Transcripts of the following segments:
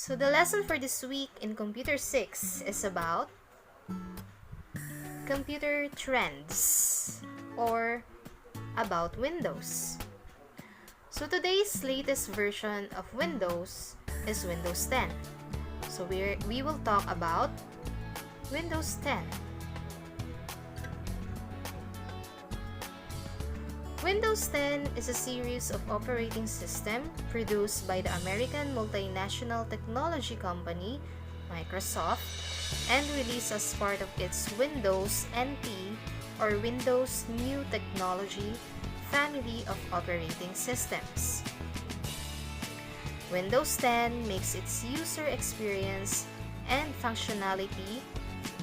So the lesson for this week in Computer 6 is about computer trends or about Windows. So today's latest version of Windows is Windows 10. So we will talk about Windows 10. Windows 10 is a series of operating system produced by the American multinational technology company Microsoft and released as part of its Windows NT or Windows New Technology family of operating systems. Windows 10 makes its user experience and functionality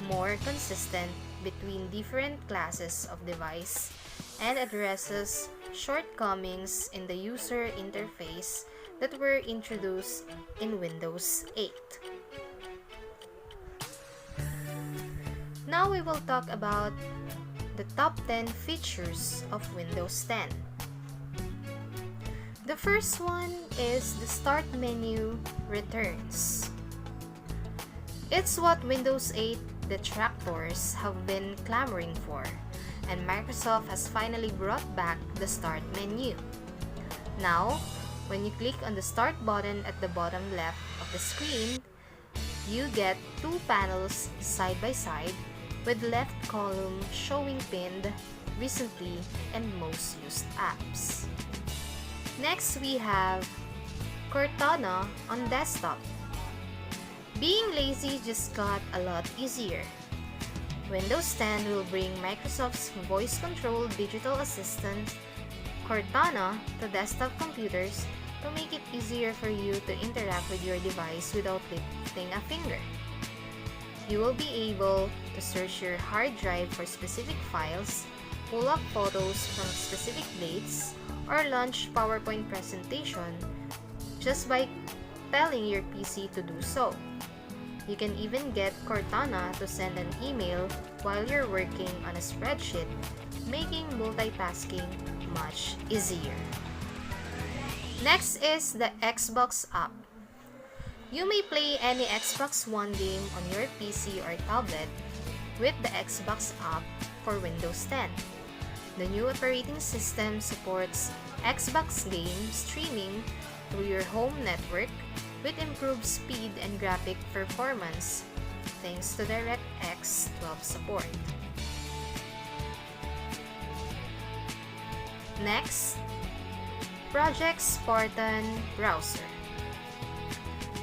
more consistent between different classes of device and addresses shortcomings in the user interface that were introduced in Windows 8. Now we will talk about the top 10 features of Windows 10. The first one is the Start menu returns. It's what Windows 8 detractors have been clamoring for, and Microsoft has finally brought back the Start menu. Now, when you click on the Start button at the bottom left of the screen, you get two panels side by side with left column showing pinned, recently, and most used apps. Next, we have Cortana on desktop. Being lazy just got a lot easier. Windows 10 will bring Microsoft's voice-controlled digital assistant, Cortana, to desktop computers to make it easier for you to interact with your device without lifting a finger. You will be able to search your hard drive for specific files, pull up photos from specific dates, or launch PowerPoint presentation just by telling your PC to do so. You can even get Cortana to send an email while you're working on a spreadsheet, making multitasking much easier. Next is the Xbox app. You may play any Xbox One game on your PC or tablet with the Xbox app for Windows 10. The new operating system supports Xbox game streaming through your home network with improved speed and graphic performance thanks to DirectX 12 support. Next, Project Spartan Browser.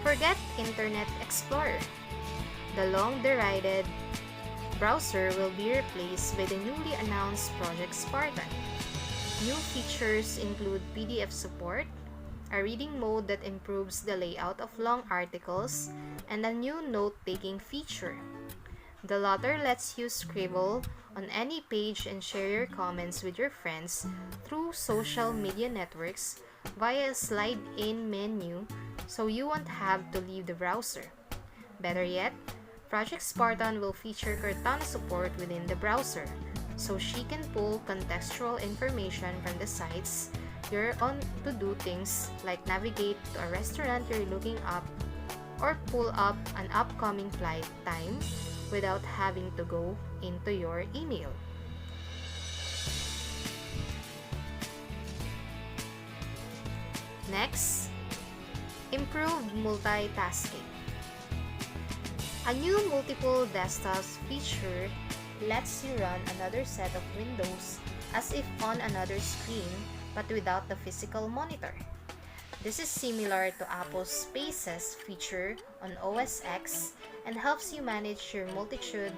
Forget Internet Explorer. The long-derided browser will be replaced by the newly announced Project Spartan. New features include PDF support, a reading mode that improves the layout of long articles, and a new note-taking feature. The latter lets you scribble on any page and share your comments with your friends through social media networks via a slide-in menu, so you won't have to leave the browser. Better yet, Project Spartan will feature Cortana support within the browser, so she can pull contextual information from the sites you're on to do things like navigate to a restaurant you're looking up or pull up an upcoming flight time without having to go into your email. Next, improved multitasking. A new multiple desktops feature lets you run another set of windows as if on another screen but without the physical monitor. This is similar to Apple's Spaces feature on OS X and helps you manage your multitude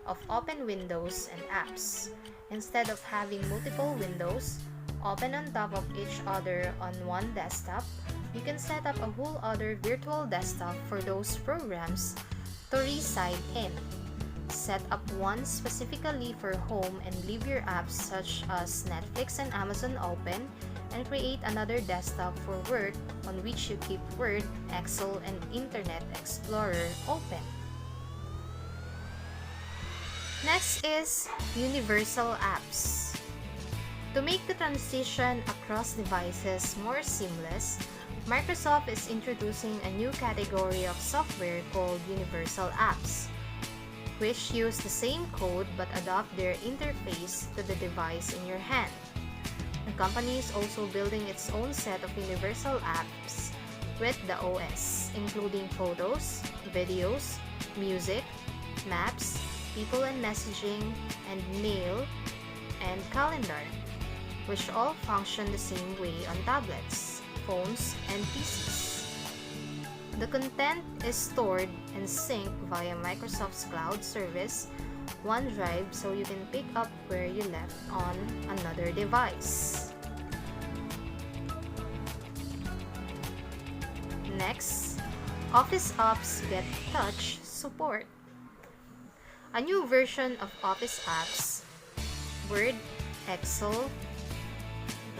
of open windows and apps. Instead of having multiple windows open on top of each other on one desktop, you can set up a whole other virtual desktop for those programs to reside in. Set up one specifically for home and leave your apps such as Netflix and Amazon open, and create another desktop for work on which you keep Word, Excel, and Internet Explorer open. Next is Universal Apps. To make the transition across devices more seamless, Microsoft is introducing a new category of software called Universal Apps, which use the same code but adopt their interface to the device in your hand. The company is also building its own set of universal apps with the OS, including photos, videos, music, maps, people and messaging, and mail and calendar, which all function the same way on tablets, phones, and PCs. The content is stored and synced via Microsoft's cloud service, OneDrive, so you can pick up where you left on another device. Next, Office apps get touch support. A new version of Office apps, Word, Excel,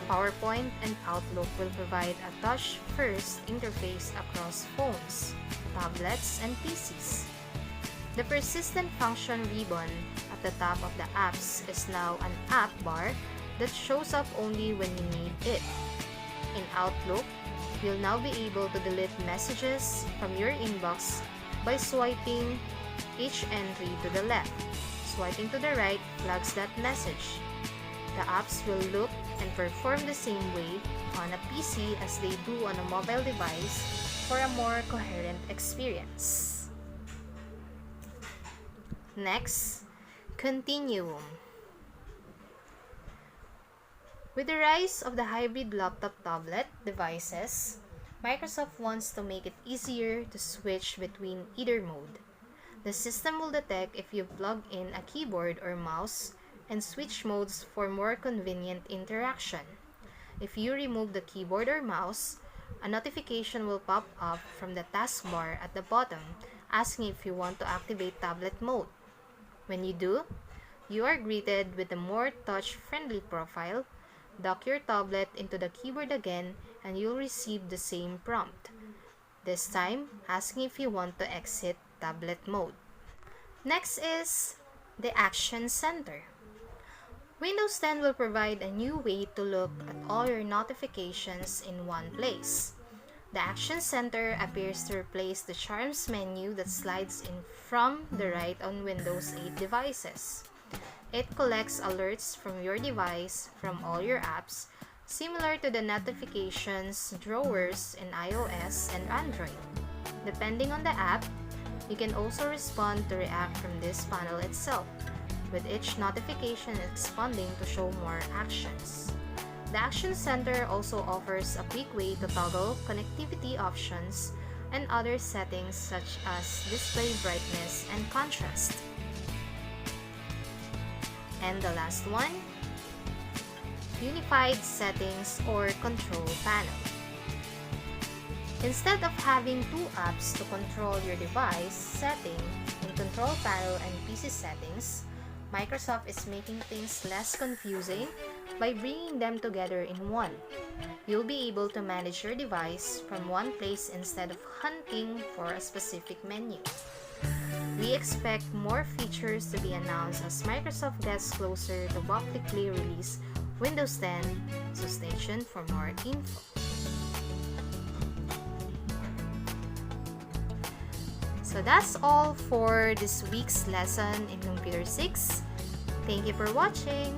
PowerPoint, and Outlook will provide a touch-first interface across phones, tablets, and PCs. The persistent function ribbon at the top of the apps is now an app bar that shows up only when you need it. In Outlook, you'll now be able to delete messages from your inbox by swiping each entry to the left. Swiping to the right flags that message. The apps will look and perform the same way on a PC as they do on a mobile device for a more coherent experience. Next, Continuum. With the rise of the hybrid laptop-tablet devices, Microsoft wants to make it easier to switch between either mode. The system will detect if you plug in a keyboard or mouse and switch modes for more convenient interaction. If you remove the keyboard or mouse, a notification will pop up from the taskbar at the bottom asking if you want to activate tablet mode. When you do, you are greeted with a more touch-friendly profile. Dock your tablet into the keyboard again and you'll receive the same prompt, this time asking if you want to exit tablet mode. Next is the Action Center. Windows 10 will provide a new way to look at all your notifications in one place. The Action Center appears to replace the Charms menu that slides in from the right on Windows 8 devices. It collects alerts from your device from all your apps, similar to the notifications drawers in iOS and Android. Depending on the app, you can also respond to react from this panel itself, with each notification expanding to show more actions. The Action Center also offers a quick way to toggle connectivity options and other settings such as display brightness and contrast. And the last one, Unified Settings or Control Panel. Instead of having two apps to control your device setting in Control Panel and PC settings, Microsoft is making things less confusing by bringing them together in one. You'll be able to manage your device from one place instead of hunting for a specific menu. We expect more features to be announced as Microsoft gets closer to publicly release Windows 10, so stay tuned for more info. So that's all for this week's lesson in Computer 6. Thank you for watching.